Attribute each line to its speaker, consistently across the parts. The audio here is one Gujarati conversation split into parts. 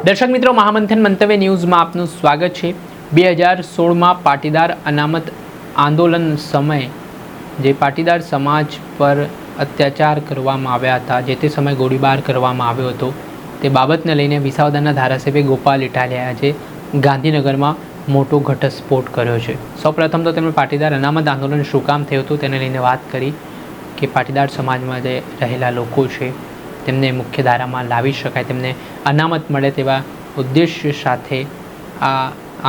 Speaker 1: દર્શક મિત્રો, મહામંથન મંતવ્ય ન્યૂઝમાં આપનું સ્વાગત છે। 2016માં પાટીદાર અનામત આંદોલન સમયે જે પાટીદાર સમાજ પર અત્યાચાર કરવામાં આવ્યા હતા, જે તે સમયે ગોળીબાર કરવામાં આવ્યો હતો, તે બાબતને લઈને વિસાવદરના ધારાસભ્ય ગોપાલ ઇટાલિયાએ ગાંધીનગરમાં મોટો ઘટસ્ફોટ કર્યો છે। સૌપ્રથમ તો તેમણે પાટીદાર અનામત આંદોલન શું કામ થયું હતું તેને લઈને વાત કરી કે પાટીદાર સમાજમાં જે રહેલા લોકો છે તેમને મુખ્ય ધારામાં લાવી શકાય, તેમને અનામત મળે તેવા ઉદ્દેશ્ય સાથે આ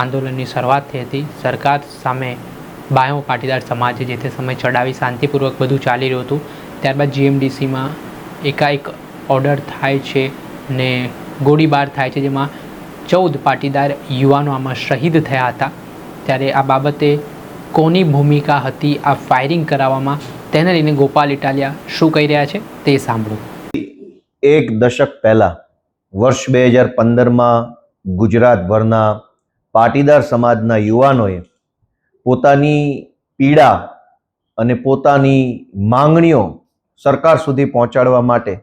Speaker 1: આંદોલનની શરૂઆત થઈ હતી। સરકાર સામે બાયો પાટીદાર સમાજે જે તે સમય ચડાવી શાંતિપૂર્વક બધું ચાલી રહ્યું હતું। ત્યારબાદ જીએમડીસીમાં એકાએક ઓર્ડર થાય છે ને ગોળીબાર થાય છે, જેમાં 14 પાટીદાર યુવાનો આમાં શહીદ થયા હતા। ત્યારે આ બાબતે કોની ભૂમિકા હતી આ ફાયરિંગ કરાવવામાં, તેને લઈને ગોપાલ ઇટાલિયા શું કહી રહ્યા છે તે સાંભળો।
Speaker 2: એક દશક પહેલા વર્ષ 2015માં ગુજરાતભરના પાટીદાર સમાજના યુવાનોએ પોતાની પીડા અને પોતાની માંગણીઓ સરકાર સુધી પહોંચાડવા માટે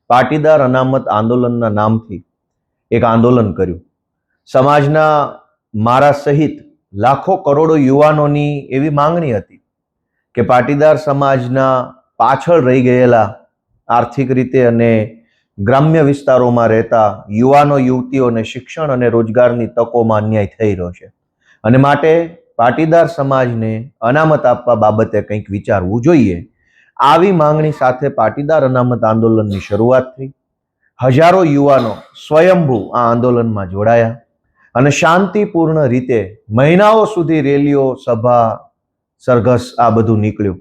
Speaker 2: પાટીદાર અનામત આંદોલનના નામથી એક આંદોલન કર્યું। સમાજના મારા સહિત લાખો કરોડો યુવાનોની એવી માંગણી હતી કે પાટીદાર સમાજના પાછળ રહી ગયેલા આર્થિક રીતે અને ગ્રામ્ય વિસ્તારોમાં રહેતા યુવાનો યુવતીઓને શિક્ષણ અને રોજગારની તકોમાં અન્યાય થઈ રહ્યો છે અને માટે પાટીદાર સમાજને અનામત આપવા બાબતે કંઈક વિચારવું જોઈએ। આવી માંગણી સાથે પાટીદાર અનામત આંદોલનની શરૂઆત થઈ। હજારો યુવાનો સ્વયંભૂ આ આંદોલનમાં જોડાયા અને શાંતિપૂર્ણ રીતે મહિનાઓ સુધી રેલીઓ, સભા, સરઘસ આ બધું નીકળ્યું।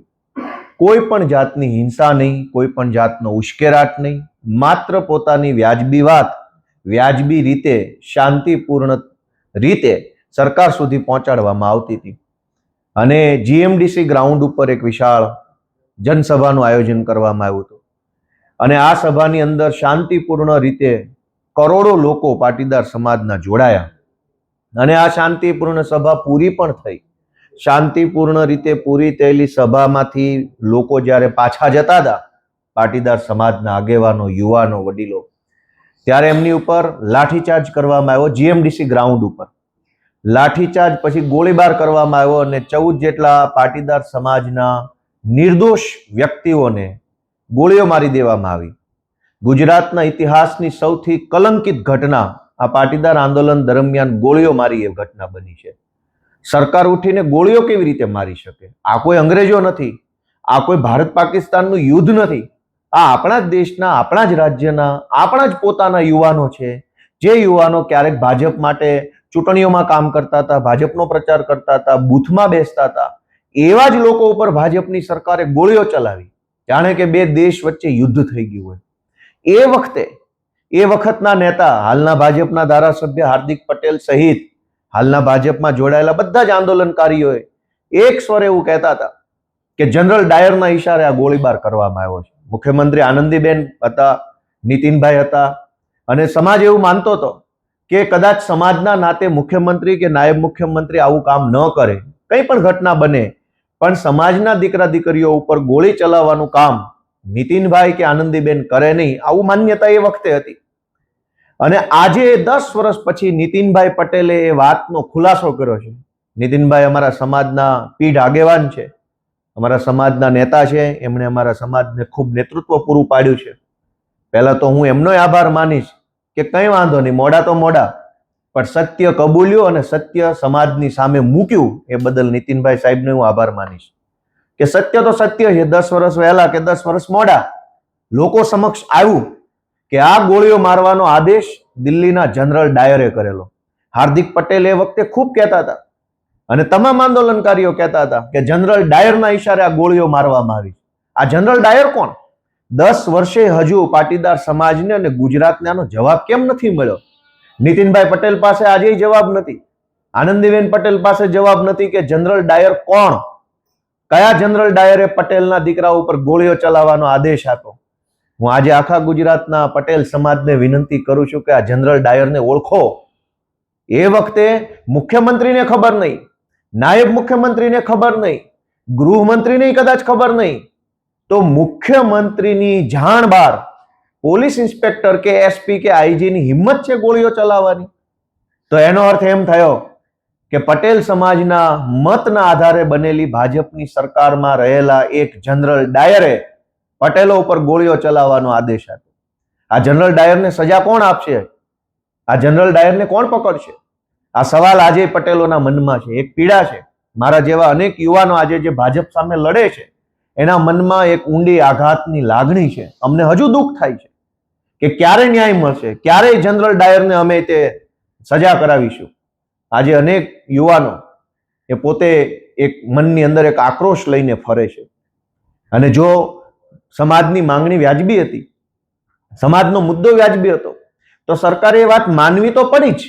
Speaker 2: કોઈ પણ જાતની હિંસા નહીં, કોઈ પણ જાતનો ઉશ્કેરાટ નહીં, માત્ર પોતાની વ્યાજબી વાત વ્યાજબી રીતે શાંતિપૂર્ણ રીતે સરકાર સુધી પહોંચાડવામાં આવતી હતી અને જીએમડીસી ગ્રાઉન્ડ ઉપર એક વિશાળ જનસભાનું આયોજન કરવામાં આવ્યું હતું અને આ સભાની અંદર શાંતિપૂર્ણ રીતે કરોડો લોકો પાટીદાર સમાજના જોડાયા અને આ શાંતિપૂર્ણ સભા પૂરી પણ થઈ। શાંતિપૂર્ણ રીતે પૂરી થયેલી સભામાંથી લોકો જ્યારે પાછા જતા હતા, પાટીદાર સમાજના આગેવાનો, યુવાનો, વડીલો, ત્યારે એમની ઉપર લાઠીચાર્જ કરવામાં આવ્યો। જીએમડીસી ગ્રાઉન્ડ ઉપર લાઠીચાર્જ પછી ગોળીબાર કરવામાં આવ્યો અને 14 જેટલા પાટીદાર સમાજના નિર્દોષ વ્યક્તિઓને ગોળીઓ મારી દેવામાં આવી। ગુજરાતના ઇતિહાસની સૌથી કલંકિત ઘટના આ પાટીદાર આંદોલન દરમિયાન ગોળીઓ મારી એ ઘટના બની છે। સરકાર ઉઠીને ગોળીઓ કેવી રીતે મારી શકે? આ કોઈ અંગ્રેજો નથી, આ કોઈ ભારત પાકિસ્તાનનું યુદ્ધ નથી, આ આપણા જ દેશના, આપણા જ રાજ્યના, આપણા જ પોતાના યુવાનો છે, જે યુવાનો ક્યારેક ભાજપ માટે ચૂંટણીઓમાં કામ કરતા હતા, ભાજપનો પ્રચાર કરતા હતા, બૂથમાં બેસતા હતા। એવા જ લોકો ઉપર ભાજપની સરકારે ગોળીઓ ચલાવી, જાણે કે બે દેશ વચ્ચે યુદ્ધ થઈ ગયું હોય। એ વખતના નેતા, હાલના ભાજપના ધારાસભ્ય હાર્દિક પટેલ સહિત હાલના ભાજપમાં જોડાયેલા બધા જ આંદોલનકારીઓએ એક સ્વરે એવું કહેતા હતા કે જનરલ ડાયરના ઈશારે આ ગોળીબાર કરવામાં આવ્યો છે। મુખ્યમંત્રી આનંદીબેન હતા, નીતિનભાઈ હતા અને સમાજ એવું માનતો હતો કે કદાચ સમાજના નાતે મુખ્યમંત્રી કે નાયબ મુખ્યમંત્રી આવું કામ ન કરે, કંઈ પણ ઘટના બને, પણ સમાજના દીકરા દીકરીઓ ઉપર ગોળી ચલાવવાનું કામ નીતિનભાઈ કે આનંદીબેન કરે નહીં, આવું માન્યતા એ વખતે હતી। અને આજે 10 વર્ષ પછી નીતિનભાઈ પટેલે એ વાતનો ખુલાસો કર્યો છે। નીતિનભાઈ અમારા સમાજના પીઢ આગેવાન છે, અમારા સમાજના નેતા છે, એમણે અમારા સમાજને ખૂબ નેતૃત્વ પૂરું પાડ્યું છે। પહેલા તો હું એમનો આભાર માનીશ કે કંઈ વાંધો નહીં, મોડા તો મોડા, પણ સત્ય કબૂલ્યું અને સત્ય સમાજની સામે મૂક્યું, એ બદલ નીતિનભાઈ સાહેબને હું આભાર માનીશ કે સત્ય તો સત્ય છે। 10 વર્ષ વહેલા કે 10 વર્ષ મોડા લોકો સમક્ષ આવ્યું કે આ ગોળીઓ મારવાનો આદેશ દિલ્હીના જનરલ ડાયરે કરેલો। હાર્દિક પટેલ એ વખતે ખૂબ કહેતા હતા અને તમામ આંદોલનકારીઓ કહેતા હતા કે જનરલ ડાયરના ઈશારે આ ગોળીઓ મારવામાં આવી। આ જનરલ ડાયર કોણ? 10 વર્ષે હજુ પાટીદાર સમાજને અને ગુજરાતને આનો જવાબ કેમ નથી મળ્યો? નીતિનભાઈ પટેલ પાસે આજે જવાબ નથી, આનંદીબેન પટેલ પાસે જવાબ નથી કે જનરલ ડાયર કોણ? કયા જનરલ ડાયરે પટેલના દીકરા ઉપર ગોળીઓ ચલાવવાનો આદેશ આપ્યો? હું આજે આખા ગુજરાતના પટેલ સમાજને વિનંતી કરું છું કે આ જનરલ ડાયરને ઓળખો। એ વખતે મુખ્યમંત્રીને ખબર નહીં, નાયબ મુખ્યમંત્રીને ખબર નહીં, ગૃહમંત્રીને કદાચ ખબર નહીં, તો મુખ્યમંત્રીની જાણ બહાર પોલીસ ઇન્સ્પેક્ટર કે એસપી કે આઈજીની હિંમત છે ગોળીઓ ચલાવવાની? તો એનો અર્થ એમ થયો કે પટેલ સમાજના મતના આધારે બનેલી ભાજપની સરકારમાં રહેલા એક જનરલ ડાયરે પટેલો ઉપર ગોળીઓ ચલાવવાનો આદેશ આપ્યો. આ જનરલ ડાયરને સજા કોણ આપશે? આ જનરલ ડાયરને કોણ પકડશે? આ સવાલ આજે પટેલોના મનમાં છે, એક પીડા છે. મારા જેવા અનેક યુવાનો આજે જે ભાજપ સામે લડે છે એના મનમાં એક ઊંડી આઘાતની લાગણી છે. અમને હજુ દુઃખ થાય છે કે ક્યારે ન્યાય મળશે, ક્યારે જનરલ ડાયરને અમે તે સજા કરાવીશું. આજે અનેક યુવાનો એ પોતે એક મનની અંદર એક આક્રોશ લઈને ફરે છે. અને જો સમાજની માંગણી વ્યાજબી હતી, સમાજનો મુદ્દો વ્યાજબી હતો, તો સરકારે એ વાત માનવી તો પડી જ.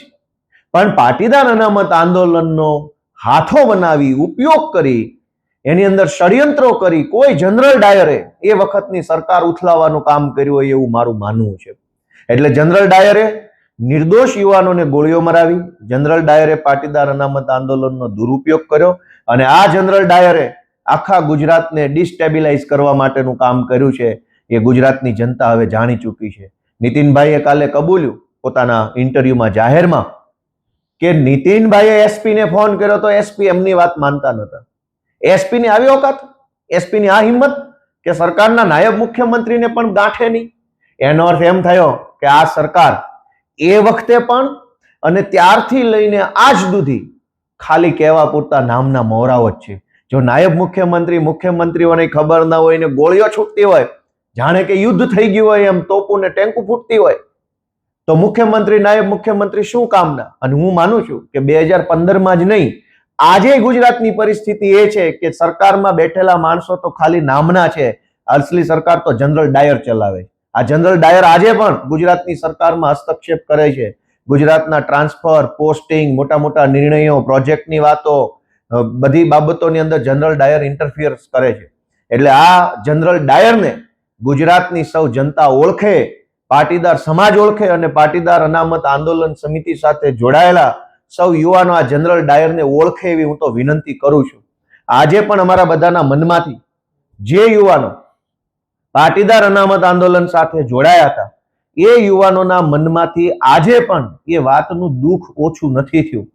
Speaker 2: પણ પાટીદાર અનામત આંદોલનનો હાથો બનાવી, ઉપયોગ કરી, એની અંદર ષડયંત્રો કરી કોઈ જનરલ ડાયરે એ વખતની સરકાર ઉથલાવવાનું કામ કર્યું હોય એવું મારું માનવું છે. એટલે જનરલ ડાયરે નિર્દોષ યુવાનોને ગોળીઓ મરાવી, જનરલ ડાયરે પાટીદાર અનામત આંદોલનનો દુરુપયોગ કર્યો અને આ જનરલ ડાયરે આખા ગુજરાતને ડિસ્ટેબિલાઇઝ કરવા માટેનું કામ કર્યું છે. એ ગુજરાતની જનતા હવે જાણી ચૂકી છે. નીતિનભાઈએ કાલે કબૂલ્યું પોતાના ઇન્ટરવ્યુમાં જાહેરમાં કે નીતિનભાઈએ એસપીને ફોન કર્યો તો એસપી એમની વાત માનતા નહોતા. એસપીની આવી ઓકાત, એસપીની આ હિંમત કે સરકારના નાયબ મુખ્યમંત્રીને પણ ગાંઠે નહીં. એનો અર્થ એમ થયો કે આ સરકાર એ વખતે પણ અને ત્યારથી લઈને આજ સુધી ખાલી કહેવા પૂરતા નામના મોહરાઓ જ છે. જો નાયબ મુખ્યમંત્રી, મુખ્યમંત્રીઓને ખબર ના હોય ને ગોળીઓ છૂટતી હોય, જાણે કે યુદ્ધ થઈ ગયું હોય એમ, તોપું ને ટેન્કુ ફૂટતી હોય, તો મુખ્યમંત્રી, નાયબ મુખ્યમંત્રી શું કામના? અને હું માનું છું કે 2015માં જ નહીં, આજે ગુજરાતની પરિસ્થિતિ એ છે કે સરકારમાં બેઠેલા માણસો તો ખાલી નામના છે, અસલી સરકાર તો જનરલ ડાયર ચલાવે. આ જનરલ ડાયર આજે પણ ગુજરાતની સરકારમાં હસ્તક્ષેપ કરે છે. ગુજરાતના ટ્રાન્સફર, પોસ્ટિંગ, મોટા મોટા નિર્ણયો, પ્રોજેક્ટની વાતો, બધી બાબતોની અંદર જનરલ ડાયર ઇન્ટરફિયર કરે છે. એટલે આ જનરલ ડાયરને ગુજરાતની સૌ જનતા ઓળખે, પાટીદાર સમાજ ઓળખે અને પાટીદાર અનામત આંદોલન સમિતિ સાથે જોડાયેલા સૌ યુવાનો આ જનરલ ડાયરને ઓળખે એવી હું તો વિનંતી કરું છું. આજે પણ અમારા બધાના મનમાંથી જે યુવાનો પાટીદાર અનામત આંદોલન સાથે જોડાયા હતા એ યુવાનોના મનમાંથી આજે પણ એ વાતનું દુઃખ ઓછું નથી થયું.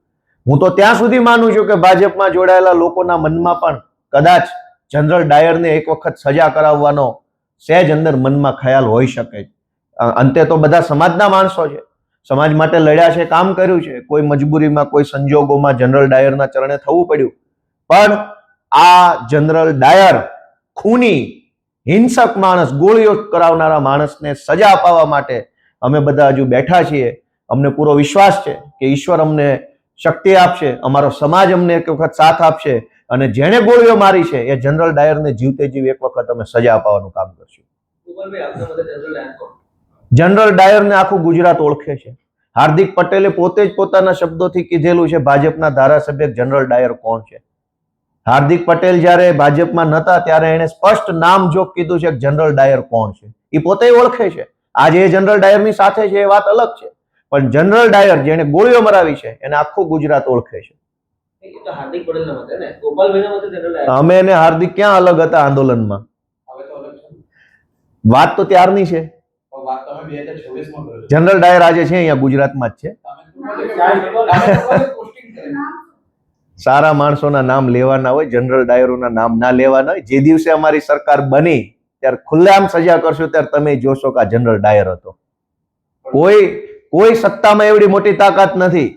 Speaker 2: હું તો ત્યાં સુધી માનું છું કે ભાજપમાં જોડાયેલા લોકોના મનમાં પણ કદાચ જનરલ ડાયરને એક વખત સજા કરાવવાનો સહેજ અંદર મનમાં ખ્યાલ હોઈ શકે. અંતે તો બધા સમાજના માણસો છે, સમાજ માટે લડ્યા છે, કામ કર્યું છે. કોઈ મજબૂરીમાં, કોઈ સંજોગોમાં જનરલ ડાયરના ચરણે થવું પડ્યું. પણ આ જનરલ ડાયર ખૂની, હિંસક માણસ, ગોળીઓ કરાવનારા માણસને સજા અપાવવા માટે અમે બધા હજુ બેઠા છીએ. અમને પૂરો વિશ્વાસ છે કે ઈશ્વર અમને શક્તિ આપશે, અમારો સમાજ અમને એક વખત સાથ આપશે અને જેણે ગોળીઓ મારી છે એ જનરલ ડાયરને જીવતે જીવ એક વખત અમે સજા અપાવવાનું કામ કરશું. જનરલ ડાયરને આખું ગુજરાત ઓળખે છે. હાર્દિક પટેલે પોતે જ પોતાના શબ્દોથી કીધેલું છે ભાજપના ધારાસભ્ય જનરલ ડાયર કોણ છે. હાર્દિક પટેલ જ્યારે ભાજપમાં નહોતા ત્યારે એને સ્પષ્ટ નામ જોગ કીધું છે કે જનરલ ડાયર કોણ છે. એ પોતે ઓળખે છે. આજે એ જનરલ ડાયરની સાથે છે એ વાત અલગ છે, પણ જનરલ ડાયર જેને ગોળીઓ મરાવી છે એને આખું ગુજરાત ઓળખે છે. અમે એને હાર્દિક ક્યાં અલગ હતા આંદોલનમાં? વાત તો ત્યારની છે. જનરલ ડાયર આજે છે અહીંયા ગુજરાતમાં જ છે. સારા માણસોના નામ લેવાના હોય, જનરલ ડાયરોના નામ ના લેવાના હોય. જે દિવસે અમારી સરકાર બની ત્યારે ખુલ્લેઆમ સજા કરશું ત્યારે તમે જોશો કે આ જનરલ ડાયર હતો. કોઈ સત્તામાં એવડી મોટી તાકાત નથી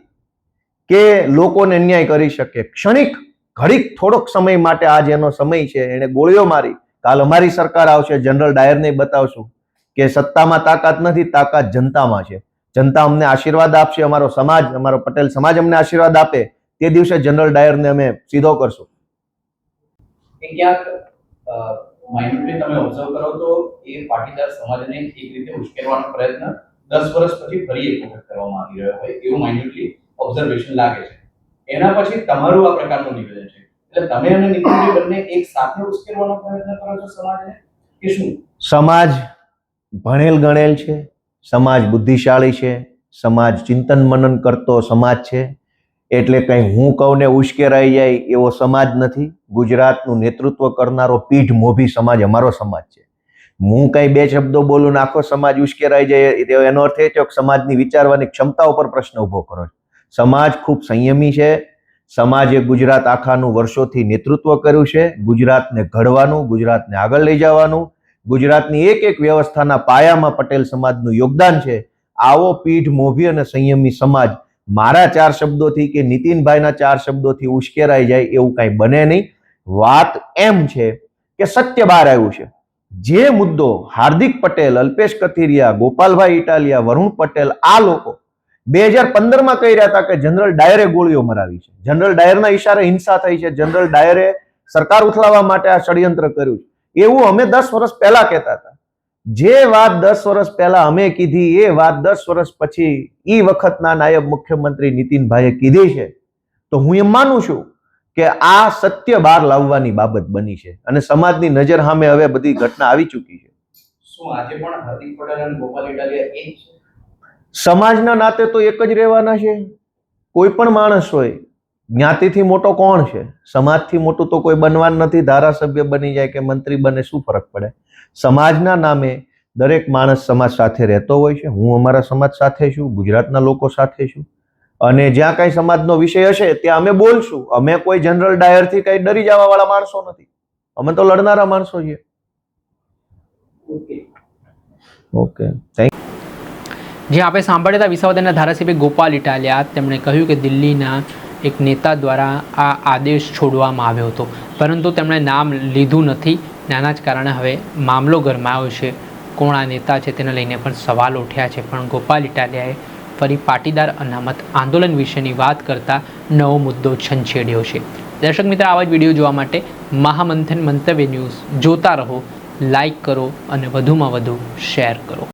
Speaker 2: કે લોકોને અન્યાય કરી શકે. ક્ષણિક ઘડીક થોડોક સમય માટે આજ એનો સમય છે, એને ગોળીઓ મારી. કાલ અમારી સરકાર આવશે, જનરલ ડાયરને બતાવશું કે સત્તામાં તાકાત નથી, તાકાત જનતામાં છે. જનતા અમને આશીર્વાદ આપશે, અમારો સમાજ, અમારો પટેલ સમાજ અમને આશીર્વાદ આપે, તે દિવસે જનરલ ડાયરને અમે સીધો કરશું.
Speaker 3: માઇન્ડલી તમે ઓબ્ઝર્વ કરો તો એ પાટીદાર સમાજને એક રીતે ઉશ્કેરવાનો પ્રયત્ન 10 વર્ષ પછી ફરી એક વખત કરવામાં આવી રહ્યો હોય એવું માઇન્ડલી ઓબ્ઝર્વેશન લાગે છે. એના પછી તમારું આ પ્રકારનું નિવેદન છે, એટલે તમે અને નીતિનભાઈ બંને એક સાથે ઉશ્કેરવાનો પ્રયત્ન કરો છો સમાજને કે શું?
Speaker 2: સમાજ ભણેલ ગણેલ છે, સમાજ બુદ્ધિશાળી છે, સમાજ ચિંતન મનન કરતો સમાજ છે. એટલે કઈ હું કહું ને ઉશ્કેરાઈ જાય એવો સમાજ નથી. ગુજરાતનું નેતૃત્વ કરનારો પીઠ મોભી સમાજ અમારો સમાજ છે. હું કઈ બે શબ્દો બોલું ને આખો સમાજ ઉશ્કેરાઈ જાય, એનો અર્થ એ છે કે સમાજની વિચારવાની ક્ષમતા ઉપર પ્રશ્ન ઉભો કરો છો. સમાજ ખૂબ સંયમી છે. સમાજે ગુજરાત આખાનું વર્ષોથી નેતૃત્વ કર્યું છે. ગુજરાતને ઘડવાનું, ગુજરાતને આગળ લઈ જવાનું, ગુજરાતની એક એક વ્યવસ્થાના પાયામાં પટેલ સમાજનું યોગદાન છે. આવો પીઠ મોભી અને સંયમી સમાજ મારા 4 શબ્દોથી કે નીતિનભાઈના 4 શબ્દોથી ઉશ્કેરાઈ જાય એવું કાંઈ બને નહીં. વાત એમ છે કે સત્ય બહાર આવ્યું છે. જે મુદ્દો હાર્દિક પટેલ, અલ્પેશ કથિરિયા, ગોપાલભાઈ ઇટાલિયા, વરુણ પટેલ આ લોકો 2015માં કહી રહ્યા હતા કે જનરલ ડાયરે ગોળીઓ મરાવી છે, જનરલ ડાયરના ઈશારે હિંસા થઈ છે, જનરલ ડાયરે સરકાર ઉથલાવવા માટે આ ષડયંત્ર કર્યું છે, એવું અમે 10 વર્ષ પહેલા કહેતા હતા. જે વાત 10 વર્ષ પહેલા અમે કીધી એ વાત 10 વર્ષ પછી ઈ વખતના નાયબ મુખ્યમંત્રી નીતિનભાઈએ કીધી છે. તો હું એમ માનું છું કે આ સત્ય બહાર લાવવાની બાબત બની છે અને સમાજની નજર સામે હવે બધી ઘટના આવી ચૂકી છે.
Speaker 3: શું આજે પણ હાર્દિક પટેલ અને ગોપાલ ઇટાલિયા એક છે?
Speaker 2: સમાજના નાતે તો એક જ રહેવાના છે. કોઈ પણ માણસ હોય, જ્ઞાતિથી મોટો કોણ છે? સમાજથી મોટું તો કોઈ બનવાનું નથી. ધારાસભ્ય બની જાય કે મંત્રી બને શું ફરક પડે? સમાજના નામે દરેક માણસ સમાજ સાથે રહેતો હોય છે. હું અમારા સમાજ સાથે છું, ગુજરાતના લોકો સાથે છું અને જ્યાં કઈ સમાજનો વિષય હશે ત્યાં અમે બોલશું. અમે કોઈ જનરલ ડાયરથી કઈ ડરી જવા વાળા માણસો નથી. અમે તો લડનારા માણસો છીએ. Okay, thank you.
Speaker 1: જે આપણે સાંભળ્યા હતા વિસાવદરના ધારાસભ્ય ગોપાલ ઇટાલિયા, તેમણે કહ્યું કે દિલ્હીના એક નેતા દ્વારા આ આદેશ છોડવામાં આવ્યો હતો, પરંતુ તેમણે નામ લીધું નથી. આના જ કારણે હવે મામલો ગરમાયો છે. કોણ આ નેતા છે તેને લઈને પણ સવાલ ઉઠ્યા છે. પણ ગોપાલ ઇટાલિયાએ ફરી પાટીદાર અનામત આંદોલન વિશેની વાત કરતા નવો મુદ્દો છંછેડ્યો છે. દર્શક મિત્ર, આવા જ વિડીયો જોવા માટે મહામંથન મંતવ્ય ન્યૂઝ જોતા રહો, લાઈક કરો અને વધુમાં વધુ શેર કરો.